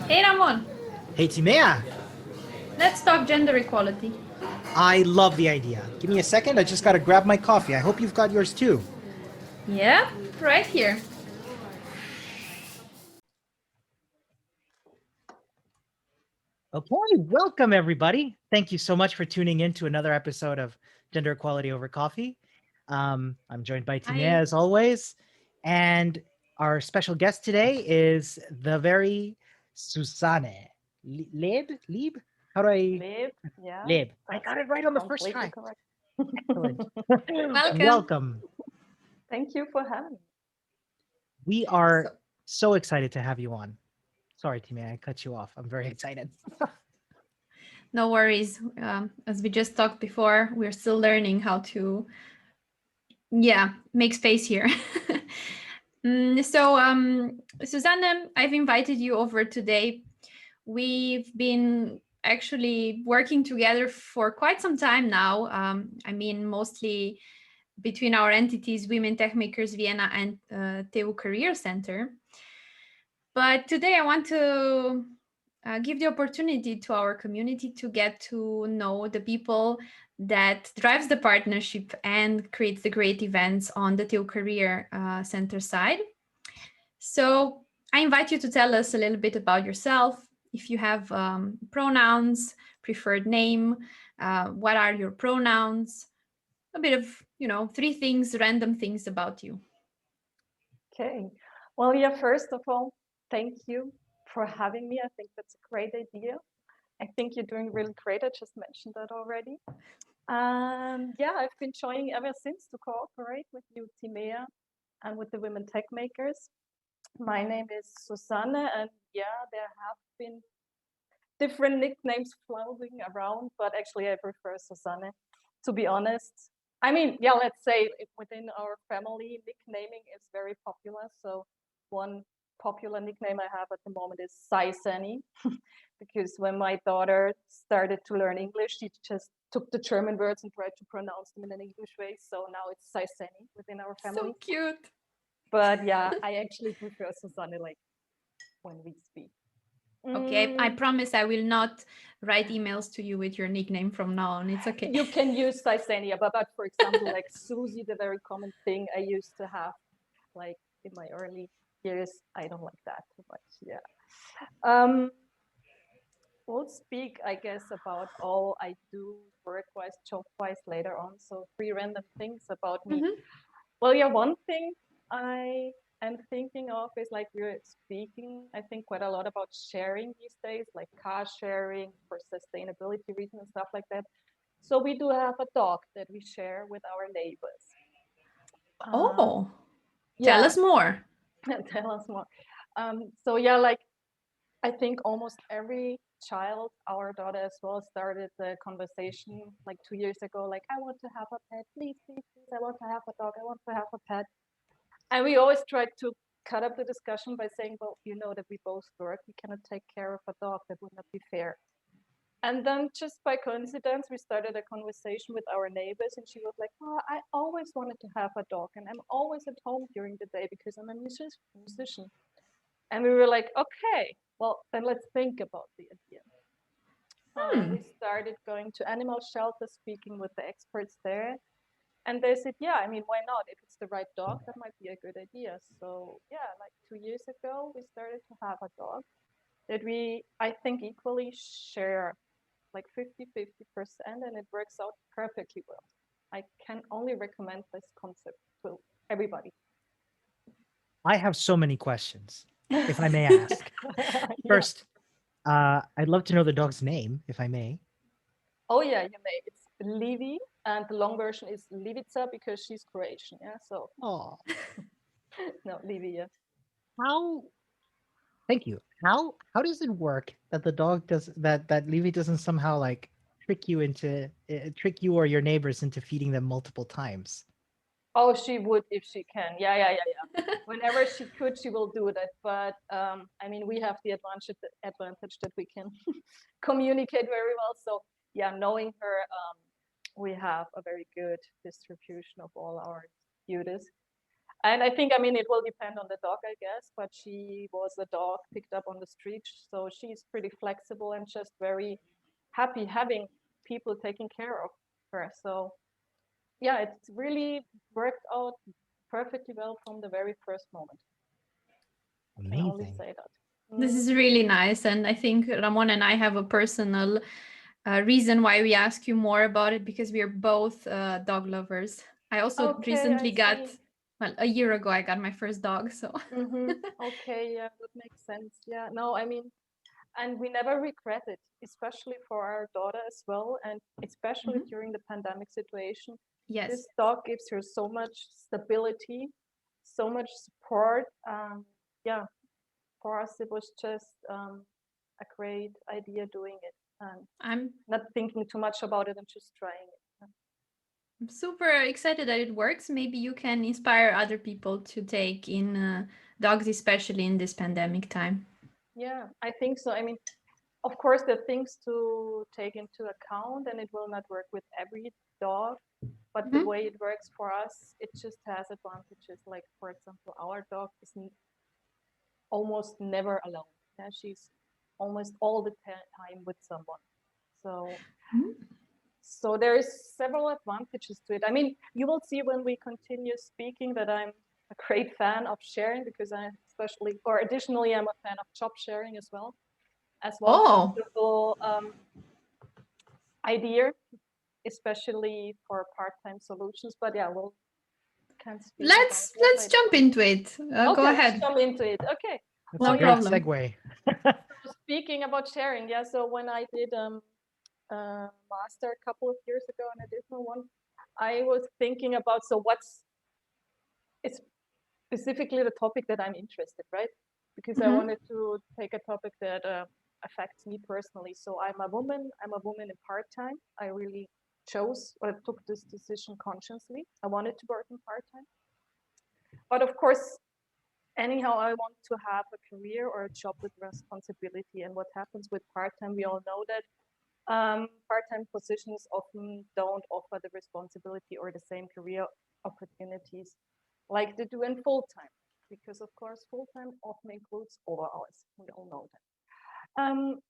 Hey Ramon, Hey, Timea, let's talk gender equality. I love the idea. Give me a second. I just got to grab my coffee. I hope you've got yours too. Yeah, right here. Okay, welcome everybody. Thank you so much for tuning in to another episode of Gender Equality Over Coffee. I'm joined by Timea I as always, and our special guest today is the very Susanne Leeb. Leeb? How do I Live, yeah, Leeb? I that's got it right on the first completely try. correct. Excellent. welcome. Welcome. Thank you for having me. We So, are so excited to have you on. Sorry, Timmy, I cut you off. I'm very excited. no worries. As we just talked before, we're still learning how to, yeah, make space here. Susanne, I've invited you over today. We've been actually working together for quite some time now. I mean, mostly between our entities, Women Tech Makers Vienna and TU Career Center. But today I want to give the opportunity to our community to get to know the people that drives the partnership and creates the great events on the TU Career Center side. So I invite you to tell us a little bit about yourself. If you have pronouns, preferred name, what are your pronouns? A bit of, three things, random things about you. Okay. Well, yeah, first of all, thank you for having me. I think that's a great idea. I think you're doing really great. I just mentioned that already. Yeah, I've been trying ever since to cooperate with you, Timea, and with the Women Tech Makers. My name is Susanne, and yeah, there have been different nicknames floating around, but actually I prefer Susanne, to be honest. I mean, yeah, let's say within our family, nicknaming is very popular. So one popular nickname I have at the moment is Saisani, because when my daughter started to learn English, she just took the German words and tried to pronounce them in an English way. So now it's Saisani within our So family. cute. But yeah, I actually prefer Susanne like when we speak. Okay, I Mm, promise I will not write emails to you with your nickname from now on. It's okay. you can use Sisania, but for example, like Susie, the very common thing I used to have like in my early years, I don't like that too much. Yeah. Um, we'll speak, I guess, about all I do work-wise, job-wise later on. So three random things about me. Mhm. Well, yeah, one thing I am thinking of is like we're speaking, I think, quite a lot about sharing these days, like car sharing for sustainability reasons and stuff like that. So we do have a dog that we share with our neighbors. Oh, tell Yeah, us more. tell us more. So yeah, like I think almost every child, our daughter as well, started the conversation like 2 years ago, like I want to have a pet, please, please, please, I want to have a dog, I want to have a pet. And we always tried to cut up the discussion by saying, well, you know that we both work, we cannot take care of a dog, that would not be fair. And then just by coincidence, we started a conversation with our neighbors, and she was like, oh, I always wanted to have a dog, and I'm always at home during the day because I'm a musician. And we were like, okay, well, then let's think about the idea. Hmm. We started going to animal shelters, speaking with the experts there. And they said, yeah, I mean, why not? If it's the right dog, that might be a good idea. So, yeah, like 2 years ago, we started to have a dog that we, I think, equally share like 50-50%, and it works out perfectly well. I can only recommend this concept to everybody. I have so many questions, if I may ask. Yeah. First, I'd love to know the dog's name, if I may. Oh yeah, you may. It's Livy, and the long version is Livica because she's Croatian. Yeah. So Oh, no, Livy. Yeah. how? Thank you. How does it work that the dog does that Levy doesn't somehow like trick you or your neighbors into feeding them multiple times? Oh, she would if she can. Yeah, yeah, yeah, yeah. Whenever she could, she will do that. But I mean, we have the advantage that we can communicate very well. So yeah, knowing her, we have a very good distribution of all our duties. And I think, I mean, it will depend on the dog, I guess, but she was a dog picked up on the street. So she's pretty flexible and just very happy having people taking care of her. So yeah, it's really worked out perfectly well from the very first moment. I can only Amazing. say that. This Mhm. is really nice. And I think Ramon and I have a personal reason why we ask you more about it, because we are both dog lovers. I also Okay, I recently got, see. well, a year ago, I got my first dog. So, Okay, yeah, that makes sense. Yeah, no, I mean, and we never regret it, especially for our daughter as well, and especially Mhm. during the pandemic situation. Yes. This dog gives her so much stability, so much support. Yeah, for us, it was just a great idea doing it and I'm not thinking too much about it and just trying it. super excited that it works. Maybe you can inspire other people to take in dogs, especially in this pandemic time. Yeah, I think so. I mean, of course, there are things to take into account, and it will not work with every dog. But the Mhm. way it works for us, it just has advantages. Like, for example, our dog is almost never alone. Yeah, she's almost all the time with someone. So, Mhm. so there is several advantages to it. I mean, you will see when we continue speaking that I'm a great fan of sharing, because I especially, or additionally, I'm a fan of job sharing as well, as one Oh, possible idea, especially for part-time solutions. But yeah, we'll can speak about that let's later jump on. into it. Go Okay, let's ahead. jump into it. Okay. That's No a Well, yeah. great problem. segue. So speaking about sharing, yeah. So when I did master a couple of years ago, an additional one, I was thinking about, so what's it's specifically the topic that I'm interested, right? Because I Mhm. wanted to take a topic that affects me personally. So I'm a woman. I'm a woman in part time. I really chose or took this decision consciously. I wanted to work in part time, but of course, anyhow, I want to have a career or a job with responsibility. And what happens with part time? We all know that part time positions often don't offer the responsibility or the same career opportunities like they do in full time, because of course full time often includes over hours. We all know that.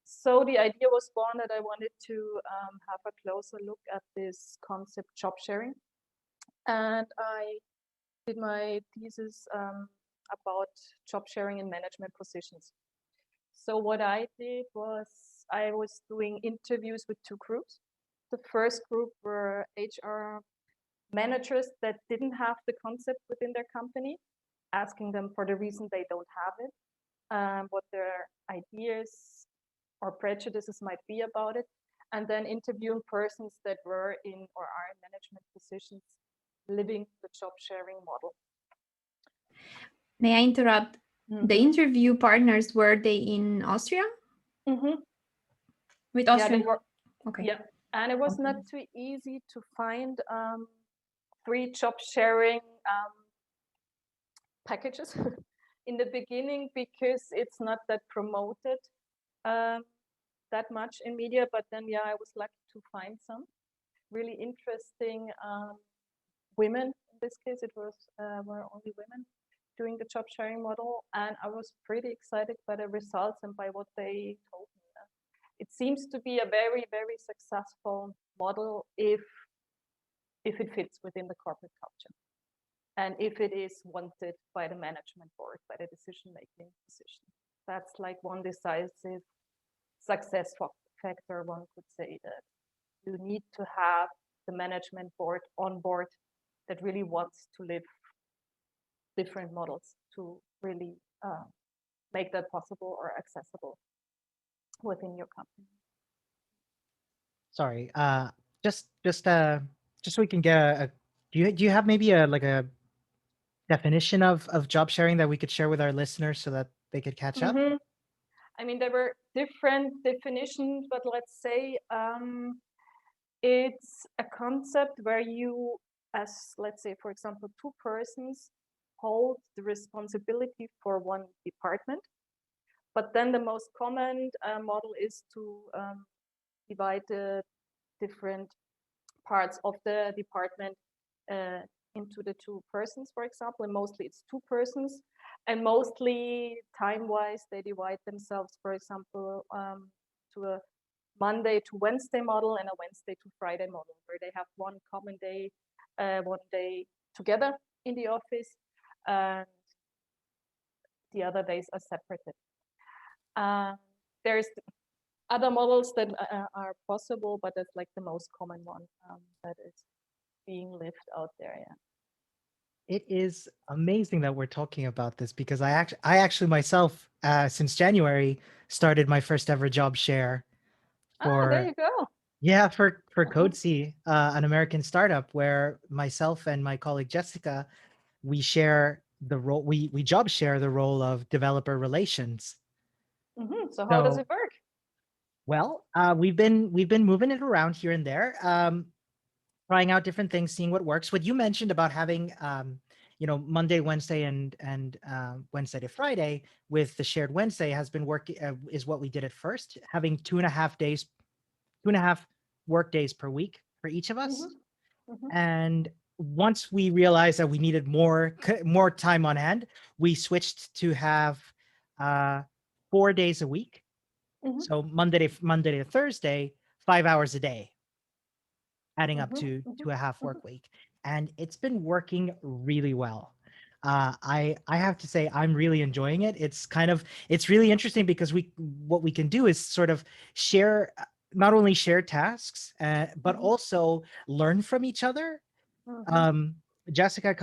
So the idea was born that I wanted to have a closer look at this concept, job sharing, and I did my thesis about job sharing in management positions. So what I did was I was doing interviews with two groups. The first group were HR managers that didn't have the concept within their company, asking them for the reason they don't have it, what their ideas or prejudices might be about it, and then interviewing persons that were in or are in management positions living the job sharing model. May I interrupt? The Mm-hmm. interview partners, were they in Austria? Mm-hmm. With Yeah, they Austrian? were. Okay. Yeah, and it was not too easy to find free job sharing packages in the beginning, because it's not that promoted um, that much in media. But then, yeah, I was lucky to find some really interesting women. In this case, it was were only women doing the job sharing model, and I was pretty excited by the results and by what they told me. It seems to be a very, very successful model if it fits within the corporate culture, and if it is wanted by the management board, by the decision-making position. That's like one decisive success factor. One could say that you need to have the management board on board that really wants to live different models to really make that possible or accessible within your company. Sorry. Just so we can get a do you have maybe a like a definition of job sharing that we could share with our listeners so that they could catch up? Mm-hmm. I mean, there were different definitions, but let's say it's a concept where you, as let's say, for example, two persons hold the responsibility for one department. But then the most common model is to divide the different parts of the department into the two persons, for example, and mostly it's two persons, and mostly time-wise, they divide themselves, for example, to a Monday to Wednesday model and a Wednesday to Friday model, where they have one common day, one day together in the office, and the other days are separated. There's other models that are possible, but that's like the most common one that is being lived out there. Yeah. It is amazing that we're talking about this because I actually myself, since January, started my first ever job share There for you go. yeah for Mhm. CodeC, an American startup where myself and my colleague Jessica, we share the role, we job share the role of developer relations. So how does So it work? well, we've been moving it around here and there, trying out different things, seeing what works. What you mentioned about having Monday, Wednesday, and Wednesday to Friday with the shared Wednesday has been working, is what we did at first, having 2.5 days, 2.5 work days per week for each of us. Mhm. And once we realized that we needed more time on hand, we switched to have 4 days a week. Mhm. So Monday to Thursday, 5 hours a day, adding up to a half work week, and it's been working really well. I have to say I'm really enjoying it. It's really interesting because what we can do is sort of share, not only share tasks, but also learn from each other. um Jessica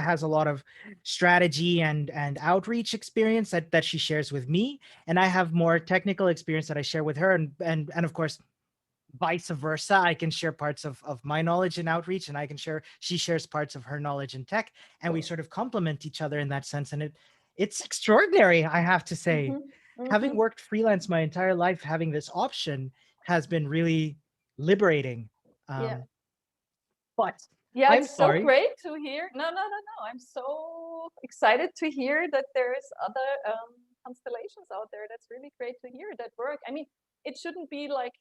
has a lot of strategy and outreach experience that she shares with me, and I have more technical experience that I share with her, and of course vice versa. I can share parts of my knowledge in outreach, and she shares parts of her knowledge in tech, and we sort of complement each other in that sense. And it's extraordinary, I have to say. Having worked freelance my entire life, having this option has been really liberating. Yeah. But Yeah, I'm it's so sorry. great to hear. No, no, no, no. I'm so excited to hear that there's other constellations out there. That's really great to hear that work. I mean, it shouldn't be like,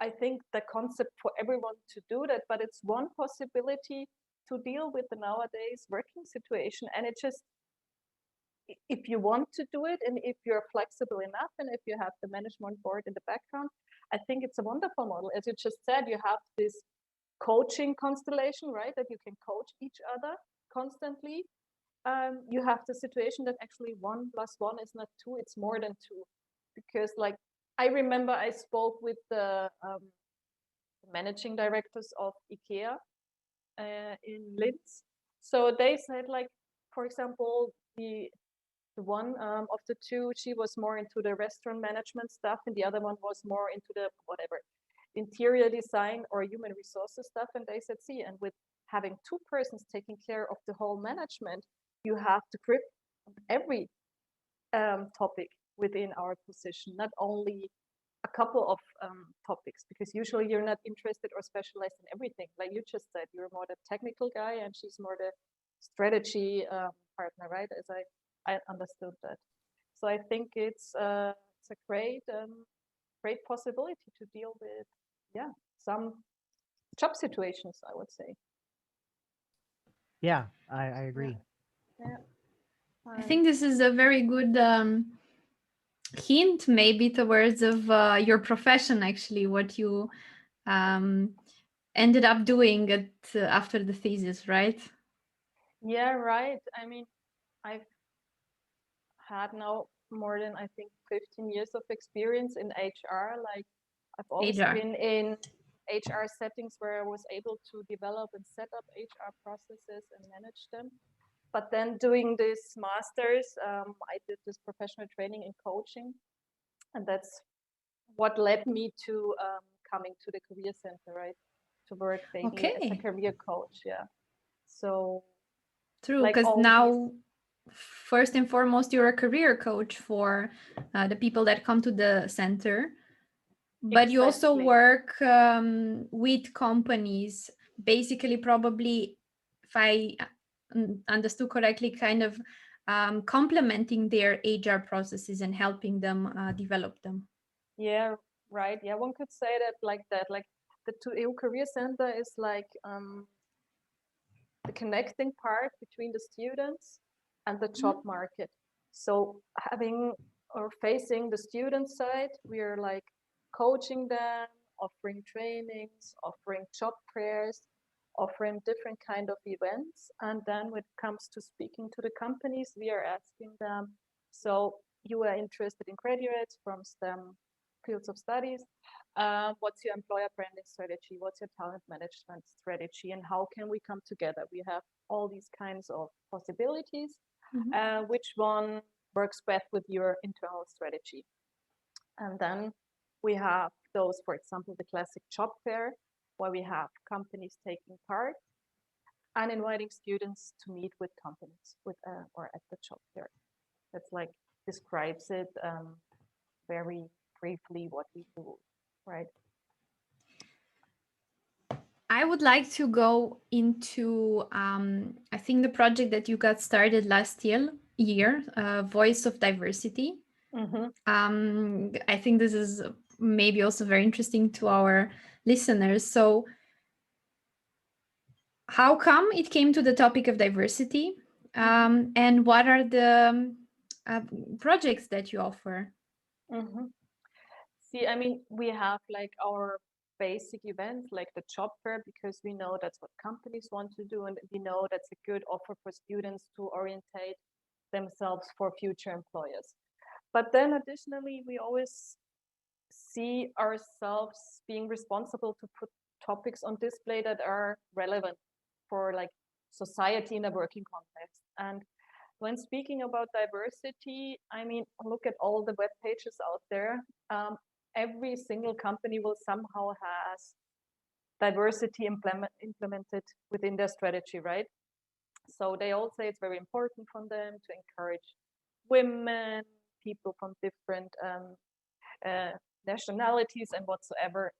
I think, the concept for everyone to do that, but it's one possibility to deal with the nowadays working situation. And it just, if you want to do it and if you're flexible enough and if you have the management board in the background, I think it's a wonderful model. As you just said, you have this coaching constellation, right? That you can coach each other constantly. You have the situation that actually 1+1 is not 2, it's more than 2. Because like, I remember I spoke with the managing directors of IKEA in Linz. So they said, like, for example, the one of the two, she was more into the restaurant management stuff, and the other one was more into the whatever interior design or human resources stuff. And they said, see, and with having two persons taking care of the whole management, you have to grip on every topic within our position, not only a couple of topics, because usually you're not interested or specialized in everything. Like you just said, you're more the technical guy and she's more the strategy partner, right? As I understood that. So I think it's a great possibility to deal with, yeah, some job situations, I would say. Yeah, I agree. Yeah. I think this is a very good hint maybe towards of your profession, actually, what you ended up doing after the thesis, right? Yeah, right. I mean, I've had now more than, I think, 15 years of experience in HR. Like, I've always HR. been in HR settings where I was able to develop and set up HR processes and manage them. But then doing this master's, I did this professional training in coaching, and that's what led me to coming to the career center, right? To work daily as a Okay. career coach. Yeah. So True, like because all these. now, first and foremost, you're a career coach for the people that come to the center, but you also Exactly. work with companies, basically, probably, if I understood correctly, kind of complementing their HR processes and helping them develop them. Yeah, right. Yeah, one could say that like that. Like the 2EU Career Center is like the connecting part between the students and the Mm-hmm. job market. So having or facing the student side, we are like coaching them, offering trainings, offering job fairs, offering different kind of events. And then when it comes to speaking to the companies, we are asking them, so you are interested in graduates from STEM fields of studies. What's your employer branding strategy? What's your talent management strategy? And how can we come together? We have all these kinds of possibilities. Mm-hmm. Which one works best with your internal strategy? And then we have those, for example, the classic job fair, where we have companies taking part and inviting students to meet with companies with or at the job fair. That's like describes it very briefly what we do, right? I would like to go into, I think the project that you got started last year, Voice of Diversity. Mm-hmm. I think this is maybe also very interesting to our listeners. So, how come it came to the topic of diversity? And what are the uh, projects that you offer? Mm-hmm. See, I mean, we have like our basic events like the job fair because we know that's what companies want to do and we know that's a good offer for students to orientate themselves for future employers. But then additionally, we always see ourselves being responsible to put topics on display that are relevant for like society in a working context. And when speaking about diversity, I mean, look at all the web pages out there. Every single company will somehow has diversity implemented within their strategy, right? So they all say it's very important for them to encourage women, people from different nationalities and whatsoever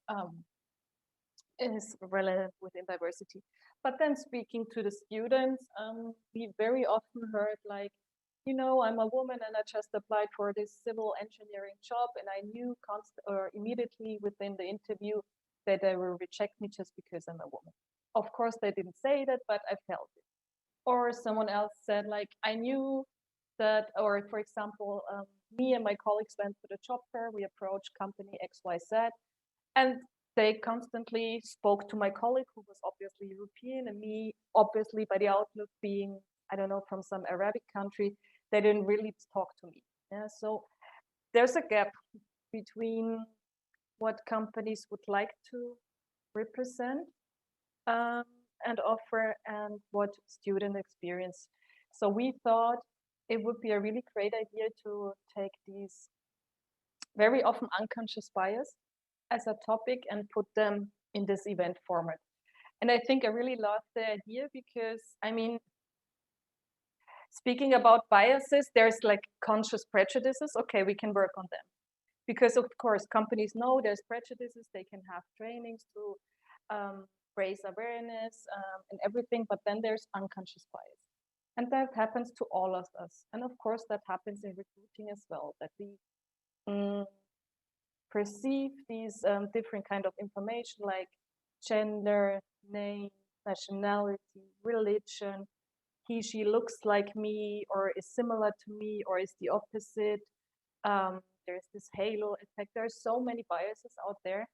is relevant within diversity. But then speaking to the students, we very often heard like, you know, I'm a woman and I just applied for this civil engineering job and I knew immediately within the interview that they will reject me just because I'm a woman. Of course, they didn't say that, but I felt it. Or someone else said like, I knew that, or for example, me and my colleagues went to the job fair, we approached company XYZ, and they constantly spoke to my colleague who was obviously European and me, obviously by the outlook being, I don't know, from some Arabic country, they didn't really talk to me. Yeah, so there's a gap between what companies would like to represent and offer and what student experience. So we thought it would be a really great idea to take these very often unconscious bias as a topic and put them in this event format. And I think I really love the idea because, I mean, speaking about biases, there's like conscious prejudices. Okay, we can work on them. Because of course, companies know there's prejudices, they can have trainings to raise awareness and everything, but then there's unconscious bias. And that happens to all of us. And of course, that happens in recruiting as well, that we perceive these different kind of information like gender, name, nationality, religion, he, she looks like me or is similar to me or is the opposite. There's this halo effect. There are so many biases out there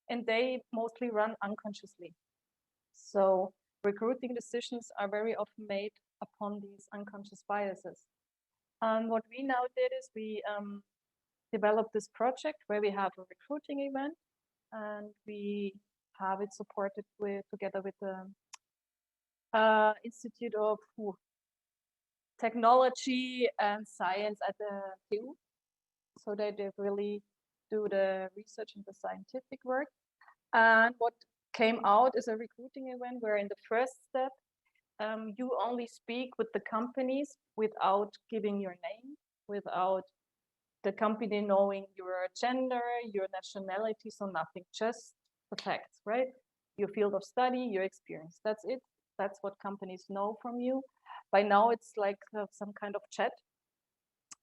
and they mostly run unconsciously. So recruiting decisions are very often made upon these unconscious biases. What we now did is we developed this project where we have a recruiting event and we have it supported together with the Institute of Technology and Science at the TU. So they really do the research and the scientific work. And what came out is a recruiting event where in the first step, you only speak with the companies without giving your name, without the company knowing your gender, your nationality, so nothing, just the facts, right? Your field of study, your experience, that's it. That's what companies know from you. By now, it's like some kind of chat.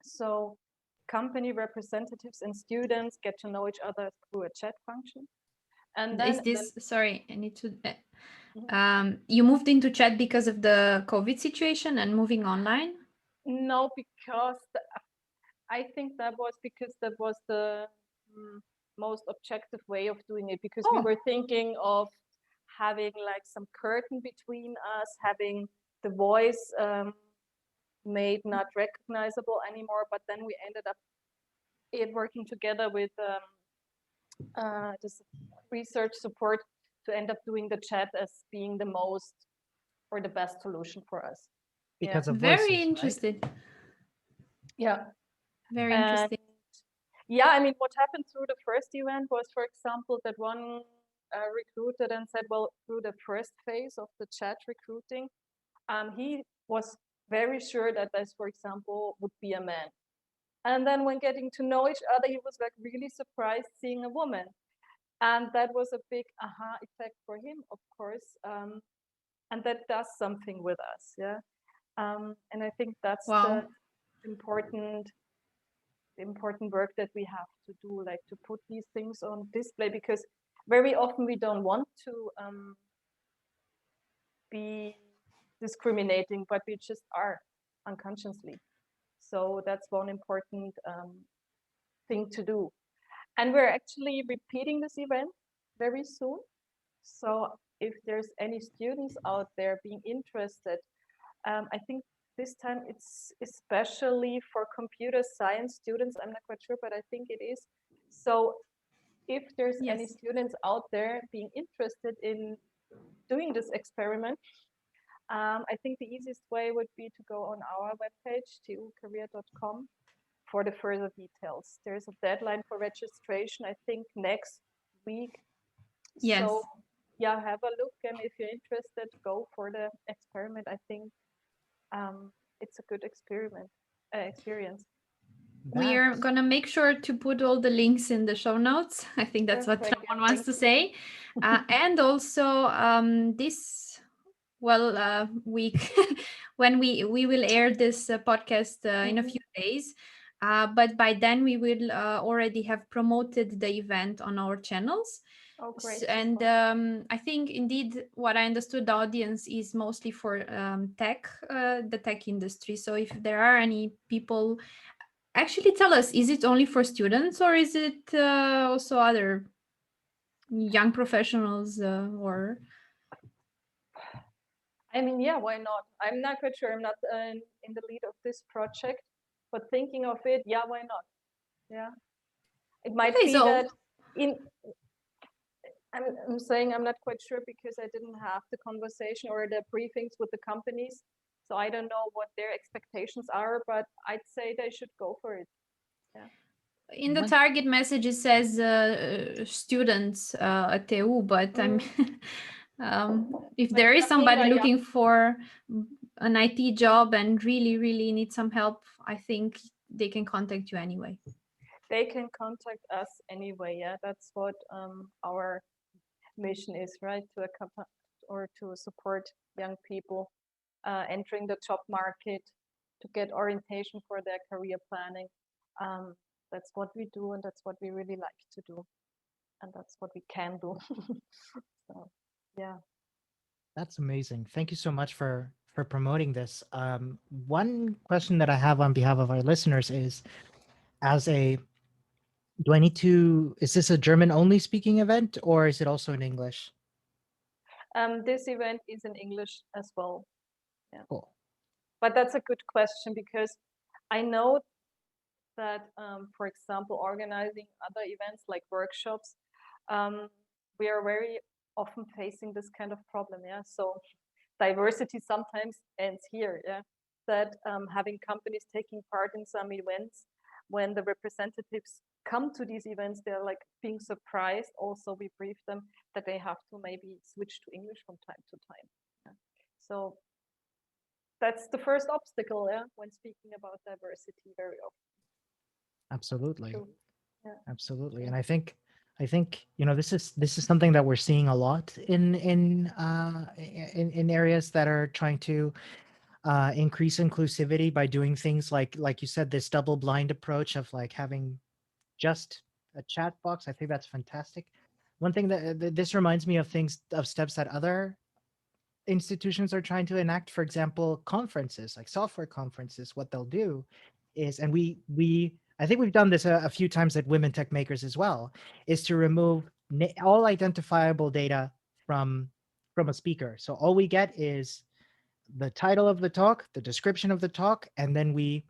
So company representatives and students get to know each other through a chat function. And then, Is this, sorry, I need to, You moved into chat because of the COVID situation and moving online? No, because I think that was because that was the most objective way of doing it, because we Oh. were thinking of having like some curtain between us, having the voice made not recognizable anymore, but then we ended up working together with this research support to end up doing the chat as being the most or the best solution for us. Because of Very voices, right? interested. Yeah. Very And interesting. yeah, I mean, what happened through the first event was, for example, that one recruited and said, well, through the first phase of the chat recruiting, he was very sure that this, for example, would be a man. And then when getting to know each other, he was like really surprised seeing a woman. And that was a big aha effect for him, of course. And that does something with us, yeah. And I think that's the important work that we have to do, like to put these things on display, because very often we don't want to be discriminating, but we just are unconsciously. So that's one important thing to do. And we're actually repeating this event very soon. So if there's any students out there being interested, I think this time it's especially for computer science students. I'm not quite sure, but I think it is. So if there's any students out there being interested in doing this experiment, I think the easiest way would be to go on our webpage, tucareer.com, for the further details. There's a deadline for registration, I think next week. Yes. So yeah, have a look, and if you're interested, go for the experiment. I think it's a good experience. We are gonna make sure to put all the links in the show notes. I think that's what someone wants to say. And also this week when we will air this podcast in a few days, but by then we will already have promoted the event on our channels. Oh, great. And I think indeed what I understood, the audience is mostly for tech, the tech industry. So if there are any people, actually tell us, is it only for students or is it also other young professionals or? I mean, yeah, why not? I'm not quite sure. I'm not in the lead of this project, but thinking of it, yeah, why not? Yeah, it might be that I'm saying I'm not quite sure because I didn't have the conversation or the briefings with the companies, so I don't know what their expectations are, but I'd say they should go for it. Yeah. In the target message it says students at TU, but if there is somebody looking for an IT job and really need some help, I think they can contact you anyway. They can contact us anyway. Yeah, that's what our mission is, right? To accompany or to support young people entering the job market, to get orientation for their career planning. That's what we do, and that's what we really like to do, and that's what we can do. So, yeah. That's amazing. Thank you so much for promoting this. One question that I have on behalf of our listeners is, do I need to, is this a German only speaking event or is it also in English? This event is in English as well. Yeah. Cool. But that's a good question, because I know that, for example, organizing other events like workshops, we are very often facing this kind of problem. Yeah. So diversity sometimes ends here. Yeah. That having companies taking part in some events, when the representatives come to these events, they're like being surprised. Also, we brief them that they have to maybe switch to English from time to time. Yeah. So that's the first obstacle, yeah, when speaking about diversity very often. Absolutely. Yeah. Absolutely. And I think this is something that we're seeing a lot in areas that are trying to increase inclusivity by doing things like you said, this double blind approach of like having just a chat box. I think that's fantastic. One thing that this reminds me of steps that other institutions are trying to enact, for example, conferences like software conferences, what they'll do is, and we I think we've done this a few times at Women Tech Makers as well, is to remove all identifiable data from from a speaker. So all we get is the title of the talk, the description of the talk, and then we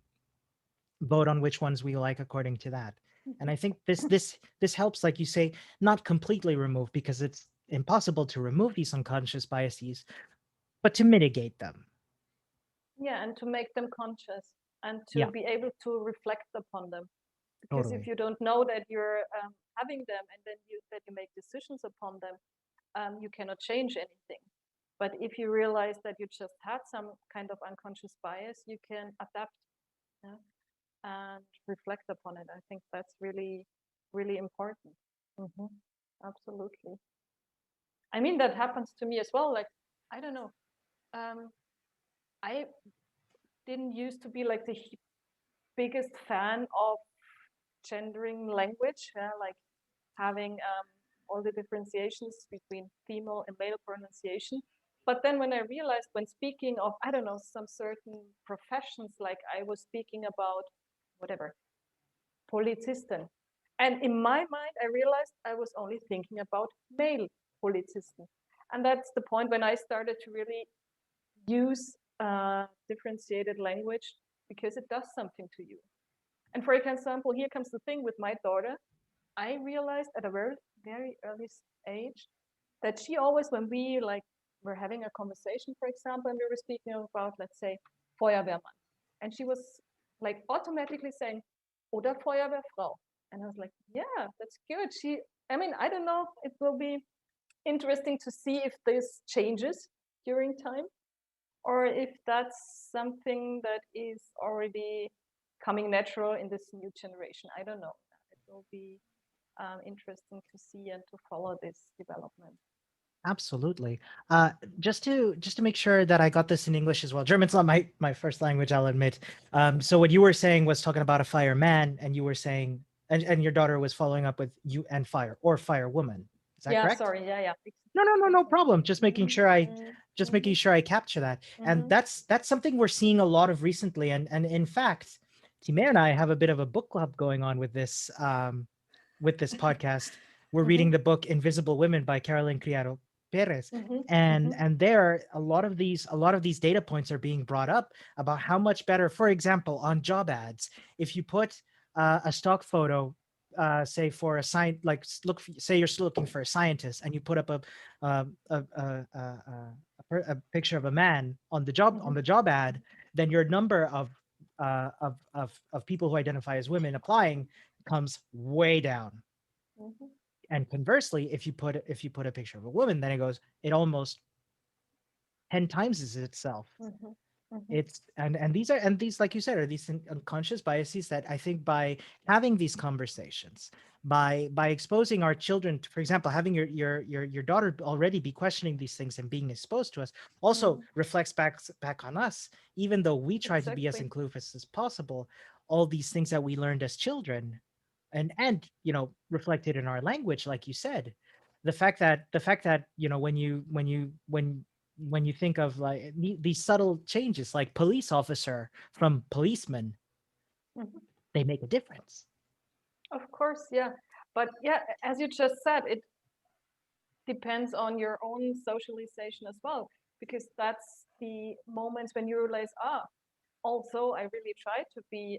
vote on which ones we like according to that. And I think this helps, like you say, not completely remove, because it's impossible to remove these unconscious biases, but to mitigate them. Yeah, and to make them conscious and to Yeah, be able to reflect upon them. Because if totally. you don't know that you're having them and then that you make decisions upon them, you cannot change anything. But if you realize that you just had some kind of unconscious bias, you can adapt, yeah, and reflect upon it. I think that's really, really important. Mm-hmm. Absolutely. I mean, that happens to me as well. Like, I don't know. I didn't used to be like the biggest fan of gendering language, like having all the differentiations between female and male pronunciation. But then when I realized, when speaking of, I don't know, some certain professions, like I was speaking about whatever, Polizisten. And in my mind, I realized I was only thinking about male Polizisten. And that's the point when I started to really use differentiated language, because it does something to you. And for example, here comes the thing with my daughter. I realized at a very, very early age that she always, when we like were having a conversation, for example, and we were speaking about, let's say, Feuerwehrmann, and she was like automatically saying, oder Feuerwehrfrau. And I was like, yeah, that's good. I mean, I don't know, it will be interesting to see if this changes during time, or if that's something that is already coming natural in this new generation. I don't know. It will be interesting to see and to follow this development. Absolutely. Just to make sure that I got this in English as well. German's not my first language, I'll admit. So what you were saying was talking about a fireman, and you were saying, and your daughter was following up with you and fire or firewoman. Is that Yeah, correct? sorry. Yeah, yeah. No Exactly. problem. Just making Mhm, sure I capture that. And mhm, that's something we're seeing a lot of recently. And in fact, Timea and I have a bit of a book club going on with this podcast. We're reading mhm, the book Invisible Women by Carolyn Criado Perez. mhm, mhm, And there a lot of these data points are being brought up about how much better, for example, on job ads, if you put a stock photo, say for a science, like say you're still looking for a scientist, and you put up a picture of a man on the mhm, job ad, then your number of people who identify as women applying comes way down. mhm, And conversely, if you put a picture of a woman, then it almost 10 times itself. mhm, mhm, It's and these, like you said, are these unconscious biases that I think, by having these conversations, by exposing our children to, for example, having your daughter already be questioning these things and being exposed to us, also mhm. reflects back on us. Even though we try to be as Exactly. inclusive as possible, all these things that we learned as children, and reflected in our language, like you said, the fact that when you think of like these subtle changes, like police officer from policeman, Mhm. they make a difference. Of course, yeah. But yeah, as you just said, it depends on your own socialization as well, because that's the moments when you realize, also I really try to be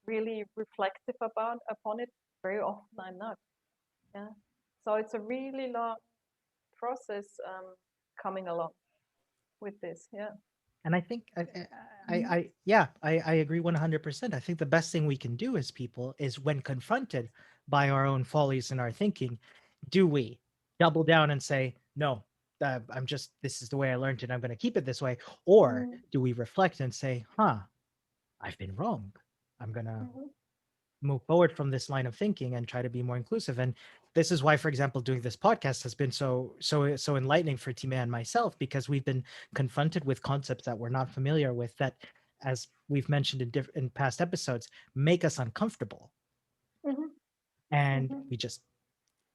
really reflective upon it. Very often I'm not. Yeah. So it's a really long process coming along with this. Yeah. And I think I agree 100%. I think the best thing we can do as people is, when confronted by our own follies in our thinking, do we double down and say, no, this is the way I learned it, I'm going to keep it this way? Or Mm-hmm. do we reflect and say, I've been wrong, I'm going to Mm-hmm. move forward from this line of thinking and try to be more inclusive? And this is why, for example, doing this podcast has been so enlightening for Tima and myself, because we've been confronted with concepts that we're not familiar with, that, as we've mentioned in past episodes, make us uncomfortable. Mm-hmm. And Mm-hmm. we just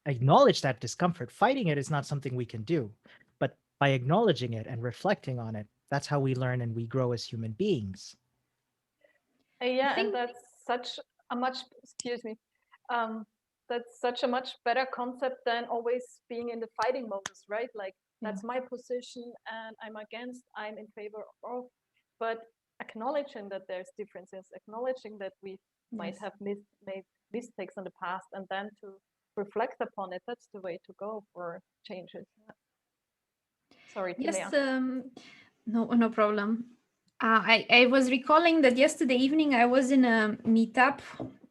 acknowledge that discomfort. Fighting it is not something we can do, but by acknowledging it and reflecting on it, that's how we learn and we grow as human beings. I Yeah, and think that's such a much, excuse me, um, that's such a much better concept than always being in the fighting modus, right? Like yeah. that's my position and I'm against, I'm in favor of, but acknowledging that there's differences, acknowledging that we might Yes. have made mistakes in the past and then to reflect upon it, that's the way to go for changes. Yeah. Sorry, Yes, Tilea. no problem. I was recalling that yesterday evening I was in a meetup,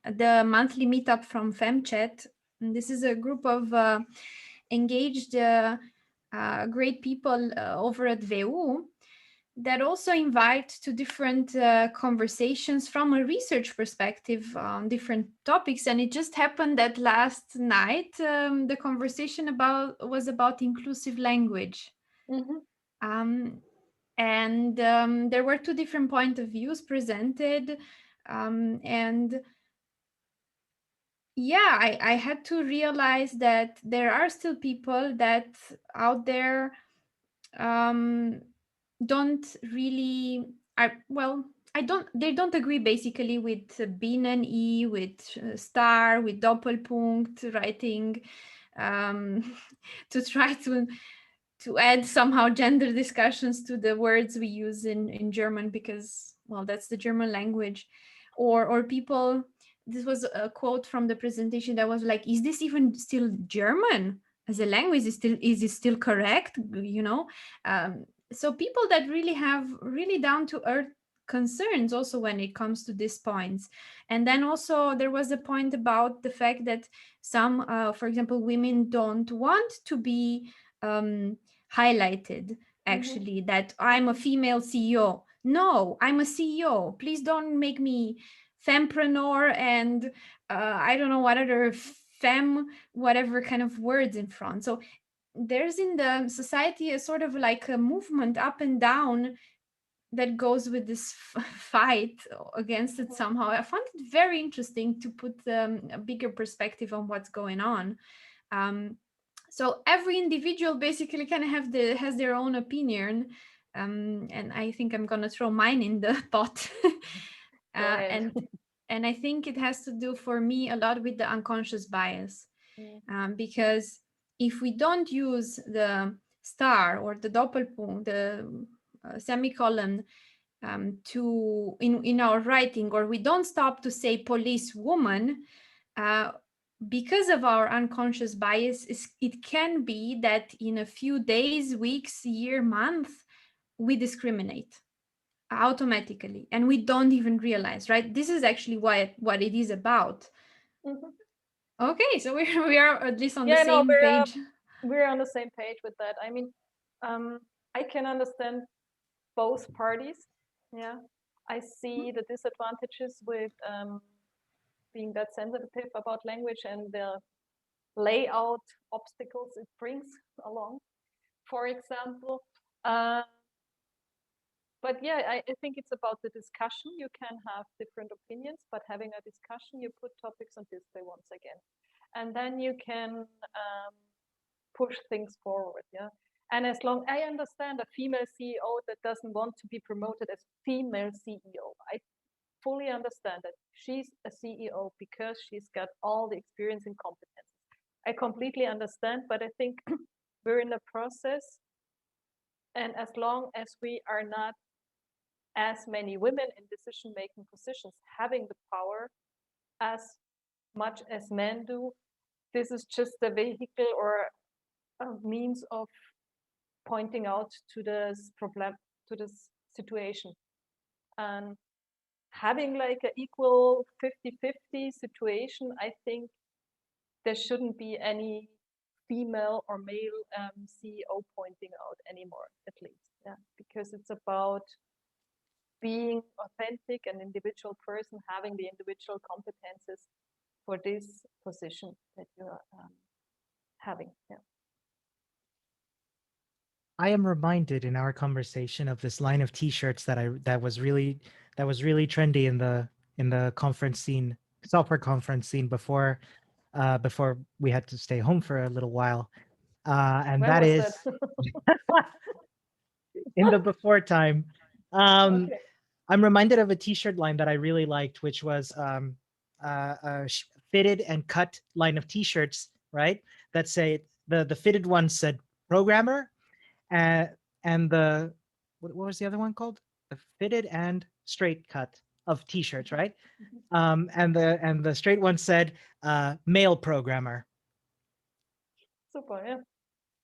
the monthly meetup from FemChat. And this is a group of engaged, great people over at VU that also invite to different conversations from a research perspective on different topics. And it just happened that last night the conversation was about inclusive language. Mm-hmm. Um, and there were two different point of views presented, and yeah, I had to realize that there are still people that out there um, don't really I well I don't they don't agree basically with binnen e, with star, with doppelpunkt writing, to try to add somehow gender discussions to the words we use in German, because well, that's the German language. Or people, this was a quote from the presentation that was like, is this even still German as a language? Is it still correct, you know? So people that really have really down to earth concerns also when it comes to these points. And then also there was a point about the fact that some for example, women don't want to be um, highlighted, Mm-hmm. actually, that I'm a female CEO. No, I'm a CEO. Please don't make me fempreneur and I don't know what other fem, whatever kind of words in front. So there's in the society a sort of like a movement up and down that goes with this fight against it somehow. I found it very interesting to put a bigger perspective on what's going on. Um, so every individual basically kind of has their own opinion, and I think I'm gonna throw mine in the pot. Go uh, ahead. and and I think it has to do for me a lot with the unconscious bias, Mm. because if we don't use the star or the doppelpunkt, the semicolon, to in our writing, or we don't stop to say police woman, uh, because of our unconscious bias, it can be that in a few days, weeks, year, month, we discriminate automatically and we don't even realize, right? This is actually what it is about. Mhm. Okay, so we are at least on the Yeah, no, same page. we're on the same page with that. I mean, I can understand both parties. Yeah, I see the disadvantages with being that sensitive about language and the layout obstacles it brings along. For example, uh, but yeah, I think it's about the discussion. You can have different opinions, but having a discussion, you put topics on display once again, and then you can push things forward. Yeah. And as long I understand a female CEO that doesn't want to be promoted as female CEO, I fully understand that she's a CEO because she's got all the experience and competence. I completely understand, but I think we're in a process, and as long as we are not as many women in decision-making positions having the power as much as men do, this is just a vehicle or a means of pointing out to this problem, to this situation. And having like an equal 50-50 situation, I think there shouldn't be any female or male CEO pointing out anymore, at least. Yeah, because it's about being authentic, an individual person having the individual competences for this position that you're having. Yeah. I am reminded in our conversation of this line of T-shirts that was really trendy in the conference scene, software conference scene before we had to stay home for a little while, and When that was that? is in the before time. Um, Okay. I'm reminded of a T-shirt line that I really liked, which was fitted and cut line of T-shirts, right? That say the fitted one said programmer, uh, and the what was the other one called? The fitted and straight cut of T-shirts, Mhm, right? mhm. And the straight one said male programmer, Super, yeah.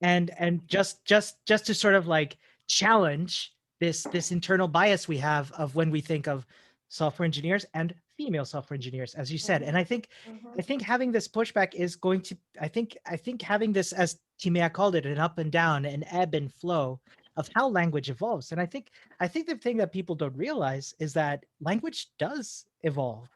and just to sort of like challenge this internal bias we have of when we think of software engineers and female software engineers, as you said. Mhm, And I think having this pushback is going to, I think having this, as Timea called it, an up and down, an ebb and flow of how language evolves. And I think the thing that people don't realize is that language does evolve.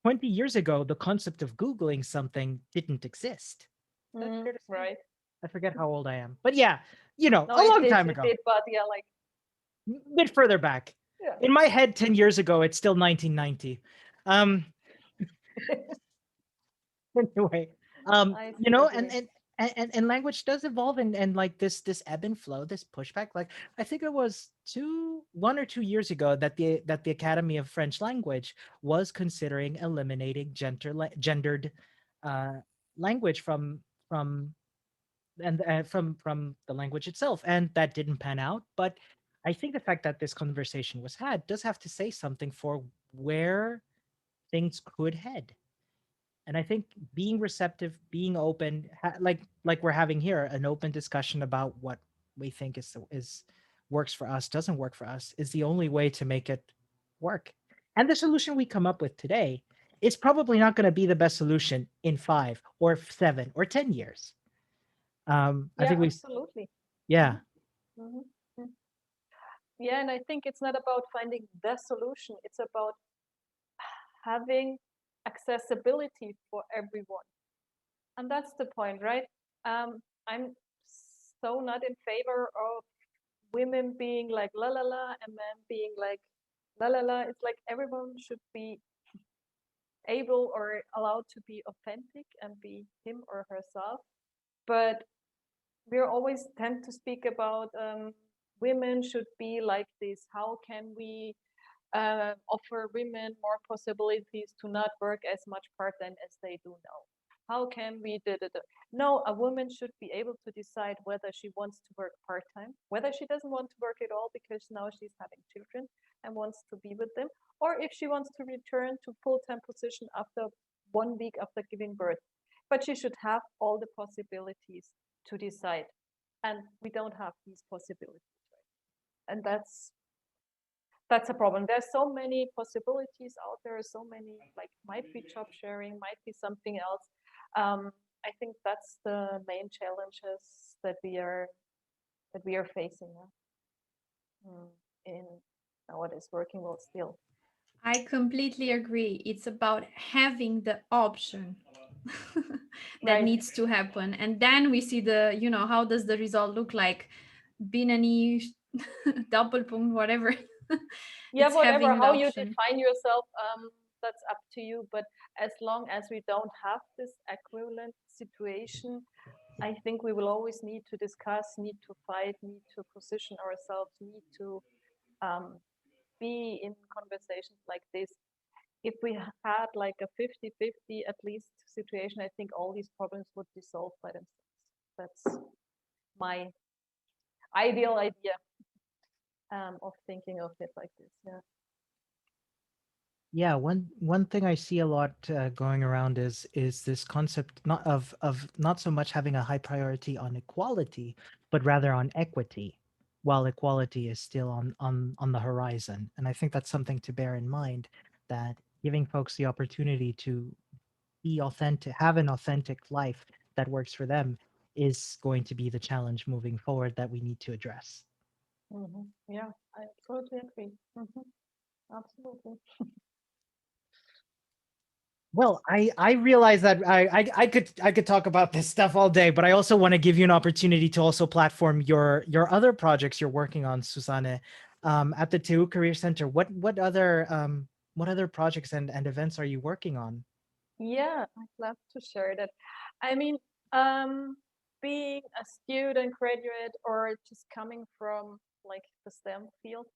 20 years ago, the concept of googling something didn't exist. Is that fair to say? right. I forget how old I am, but yeah, No, a long time it ago, did, but yeah, like, a bit further back. yeah. In my head, 10 years ago, it's still 1990. Um, anyway, I see what you and mean. and language does evolve, and like this ebb and flow, this pushback. Like I think it was 1 or 2 years ago that the Academy of French Language was considering eliminating gendered uh, language from from the language itself, and that didn't pan out. But I think the fact that this conversation was had does have to say something for where things could head. And I think being receptive, being open, like we're having here, an open discussion about what we think is works for us, doesn't work for us, is the only way to make it work. And the solution we come up with today is probably not going to be the best solution in 5 or 7 or 10 years. I Yeah, think absolutely. yeah, Mhm, mhm, mm. Yeah, and I think it's not about finding the solution. It's about having accessibility for everyone. And that's the point, right? I'm so not in favor of women being like la la la and men being like la la la. It's like everyone should be able or allowed to be authentic and be him or herself. But we always tend to speak about women should be like this. How can we offer women more possibilities to not work as much part-time as they do now? How can we do it? No, a woman should be able to decide whether she wants to work part-time, whether she doesn't want to work at all because now she's having children and wants to be with them, or if she wants to return to full-time position after 1 week after giving birth. But she should have all the possibilities to decide. And we don't have these possibilities, right? And that's a problem. There's so many possibilities out there, so many, like, might be job sharing, might be something else. I think that's the main challenges that we are facing in nowadays working world still. I completely agree. It's about having the option that Right. needs to happen. And then we see how does the result look like? Binary, Doppelpunkt, whatever. Yeah, It's whatever, having the how you option. define yourself, that's up to you. But as long as we don't have this equivalent situation, I think we will always need to discuss, need to fight, need to position ourselves, need to um, be in conversations like this. If we had like a 50-50 at least situation, I think all these problems would be solved by themselves. That's my ideal idea of thinking of it like this. Yeah. yeah. One thing I see a lot going around is this concept not of not so much having a high priority on equality, but rather on equity, while equality is still on the horizon. And I think that's something to bear in mind, that giving folks the opportunity to be authentic, have an authentic life that works for them, is going to be the challenge moving forward that we need to address. Yeah, I totally agree. Absolutely. Well, I realize that I could talk about this stuff all day, but I also want to give you an opportunity to also platform your other projects you're working on, Susanne, at the TU Career Center. What other projects and events are you working on? Yeah, I'd love to share that. I mean, um, being a student, graduate, or just coming from like the STEM field,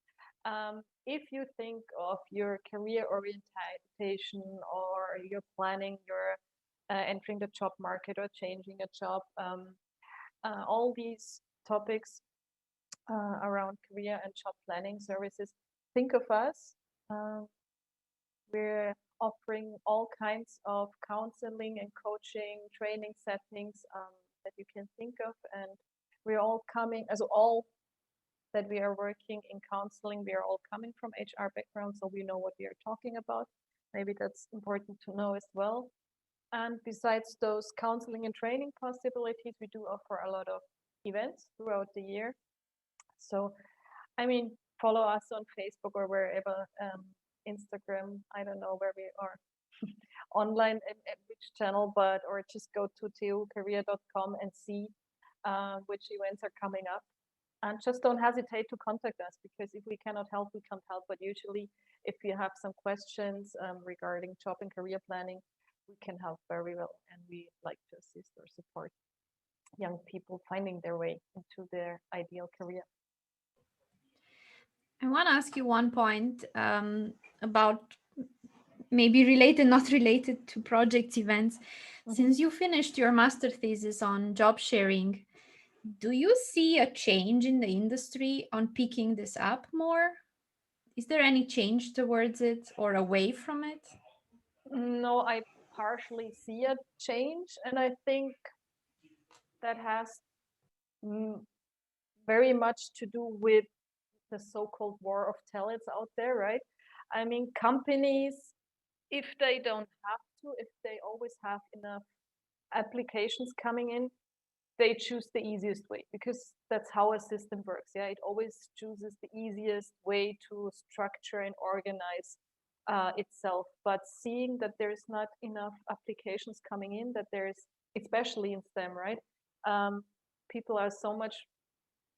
if you think of your career orientation, or you're planning your entering the job market or changing a job, all these topics around career and job planning services, think of us. We're offering all kinds of counseling and coaching, training settings that you can think of, and we're all coming, as all that we are working in counseling, we are all coming from HR background, so we know what we are talking about. Maybe that's important to know as well. And besides those counseling and training possibilities, we do offer a lot of events throughout the year. So, I mean, follow us on Facebook or wherever, Instagram, I don't know where we are online at which channel, but or just go to tucareer.com and see which events are coming up. And just don't hesitate to contact us, because if we cannot help, we can't help. But usually, if you have some questions regarding job and career planning, we can help very well, and we like to assist or support young people finding their way into their ideal career. I want to ask you one point about maybe related, not related to project events. Mm-hmm. Since you finished your master thesis on job sharing, do you see a change in the industry on picking this up more? Is there any change towards it or away from it? No, I partially see a change, and I think that has very much to do with the so-called war of talents out there, right? I mean, companies, if they don't have to, if they always have enough applications coming in, they choose the easiest way, because that's how a system works. Yeah, it always chooses the easiest way to structure and organize itself. But seeing that there's not enough applications coming in, that there's, especially in STEM, right? People are so much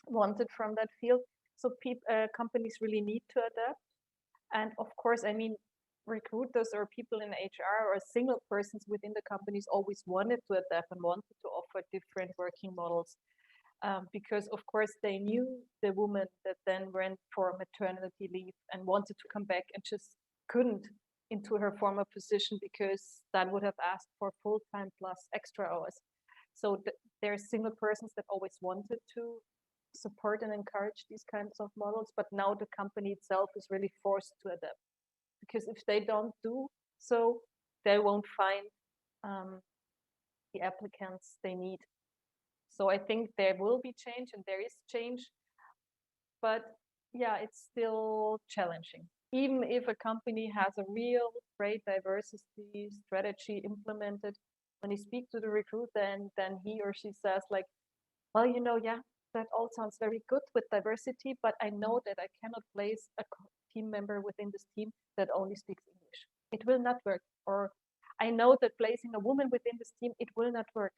wanted from that field. So companies really need to adapt. And of course, I mean, recruiters or people in HR or single persons within the companies always wanted to adapt and wanted to offer different working models, because of course they knew the woman that then went for maternity leave and wanted to come back and just couldn't into her former position, because that would have asked for full-time plus extra hours. So there's single persons that always wanted to support and encourage these kinds of models, but now the company itself is really forced to adapt, because if they don't do so, they won't find the applicants they need. So I think there will be change, and there is change, but yeah, it's still challenging. Even if a company has a real great diversity strategy implemented, when you speak to the recruiter and then he or she says like, well, you know, yeah, that all sounds very good with diversity, but I know that I cannot place a team member within this team that only speaks English. It will not work. Or I know that placing a woman within this team, it will not work.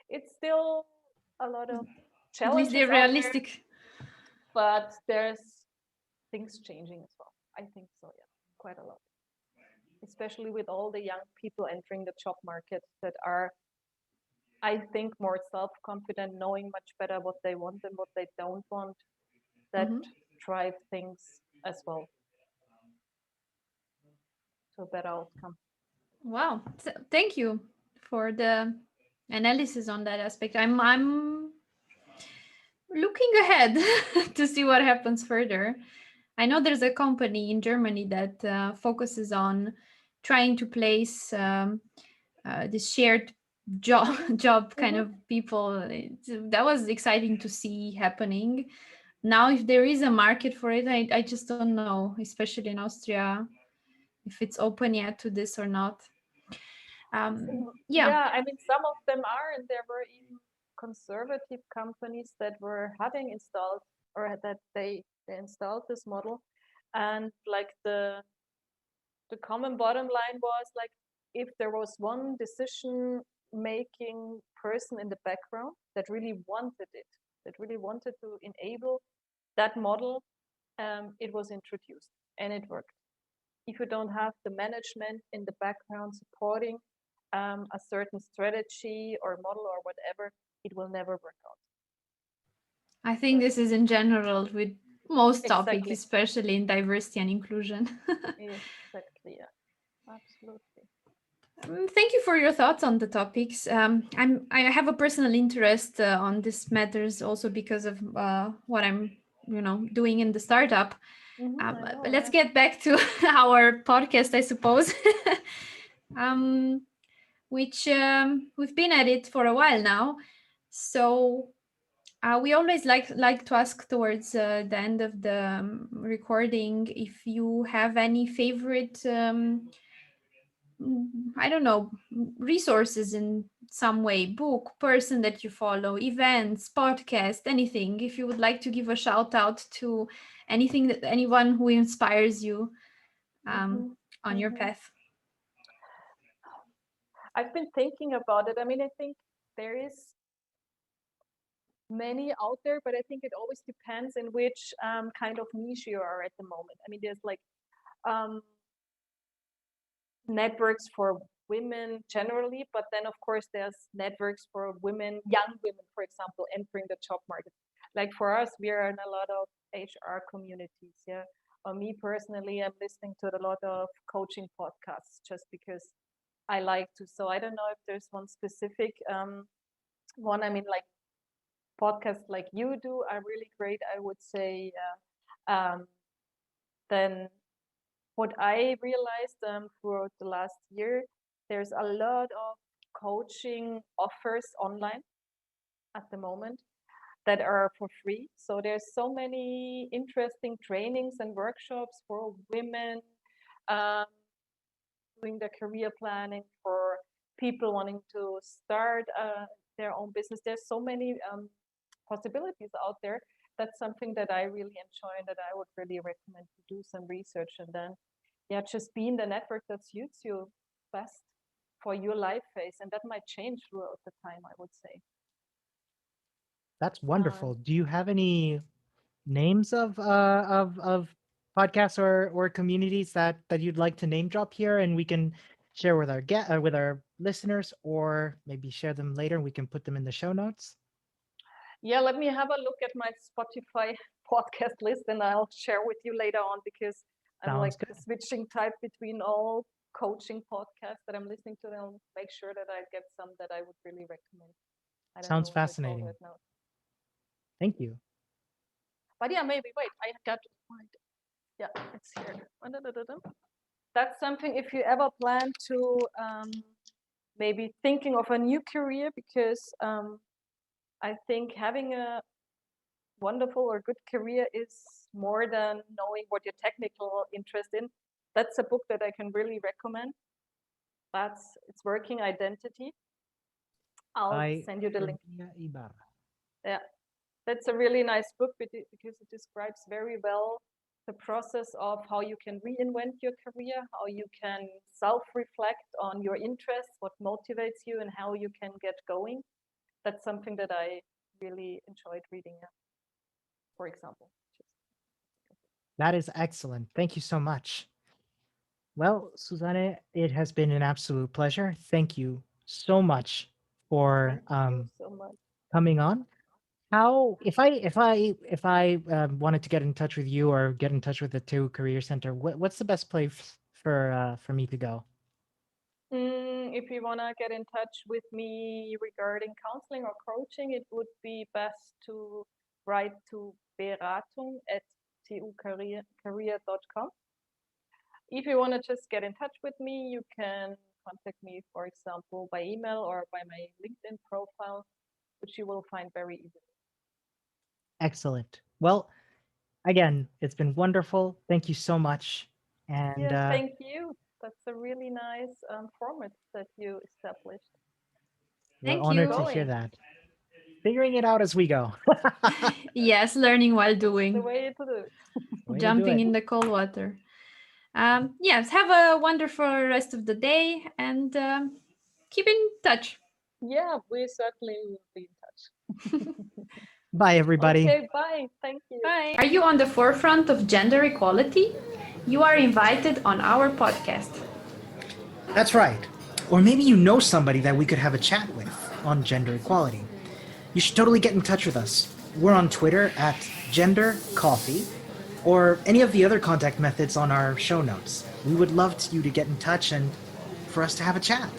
It's still a lot of At least challenges they're out realistic. there, but there's things changing as well. I think so, yeah, quite a lot. Especially with all the young people entering the job market that are, I think, more self-confident, knowing much better what they want and what they don't want, that drive things as well to a better outcome. Wow. So, thank you for the analysis on that aspect. I'm looking ahead to see what happens further. I know there's a company in Germany that focuses on trying to place this shared job kind of people. That was exciting to see happening. Now, if there is a market for it, I just don't know, especially in Austria, if it's open yet to this or not. Yeah, I mean, some of them are, and there were even conservative companies that were having installed, or that they installed this model, and like the common bottom line was like, if there was one decision making person in the background that really wanted it, that really wanted to enable that model, it was introduced and it worked. If you don't have the management in the background supporting, a certain strategy or model or whatever, it will never work out. I think this is in general with most topics, Exactly. especially in diversity and inclusion. Exactly. Yeah. Absolutely. Thank you for your thoughts on the topics. I have a personal interest on these matters also because of what I'm, doing in the startup. I know. Let's get back to our podcast, I suppose, which we've been at it for a while now. So we always like to ask towards the end of the recording if you have any favorite I don't know, resources in some way, book, person that you follow, events, podcast, anything. If you would like to give a shout out to anything that anyone who inspires you on your path. I've been thinking about it. I mean, I think there is many out there, but I think it always depends in which kind of niche you are at the moment. I mean, there's like networks for women generally, but then of course there's networks for women, young women, for example, entering the job market. Like for us, we are in a lot of HR communities. Yeah. Or me personally, I'm listening to a lot of coaching podcasts just because I like to. So I don't know if there's one specific one. I mean, like podcasts like you do are really great, I would say. Then what I realized throughout the last year, there's a lot of coaching offers online at the moment that are for free. So there's so many interesting trainings and workshops for women doing the career planning, for people wanting to start their own business. There's so many possibilities out there. That's something that I really enjoy and that I would really recommend to do some research and then, yeah, just be in the network that suits you best for your life phase. And that might change throughout the time, I would say. That's wonderful. Do you have any names of podcasts or communities that you'd like to name drop here, and we can share with our listeners, or maybe share them later and we can put them in the show notes? Yeah, let me have a look at my Spotify podcast list and I'll share with you later on, because I'm like the switching type between all coaching podcasts that I'm listening to, and I'll make sure that I get some that I would really recommend. Sounds fascinating. Thank you. But yeah, maybe wait, I got to find it. Yeah, it's here. That's something if you ever plan to maybe thinking of a new career, because I think having a wonderful or good career is more than knowing what your technical interest in. That's a book that I can really recommend. It's Working Identity. I'll send you the link. Yeah, that's a really nice book because it describes very well the process of how you can reinvent your career, how you can self-reflect on your interests, what motivates you, and how you can get going. That's something that I really enjoyed reading, for example. That is excellent. Thank you so much. Well, Susanne, it has been an absolute pleasure. Thank you so much for coming on. How, if I wanted to get in touch with you or get in touch with the TU Career Center, what's the best place for me to go? If you want to get in touch with me regarding counseling or coaching, it would be best to write to beratung@tucareer.com. If you want to just get in touch with me, you can contact me, for example, by email or by my LinkedIn profile, which you will find very easily. Excellent. Well, again, it's been wonderful. Thank you so much. And thank you. That's a really nice format that you established. We're honored to hear that. Figuring it out as we go. Yes, learning while doing. That's the way to do it. Jumping in the cold water. Yes, have a wonderful rest of the day and keep in touch. Yeah, we certainly will be in touch. Bye, everybody. Okay, bye. Thank you. Bye. Are you on the forefront of gender equality? You are invited on our podcast. That's right. Or maybe you know somebody that we could have a chat with on gender equality. You should totally get in touch with us. We're on Twitter at gendercoffee, or any of the other contact methods on our show notes. We would love you to get in touch and for us to have a chat.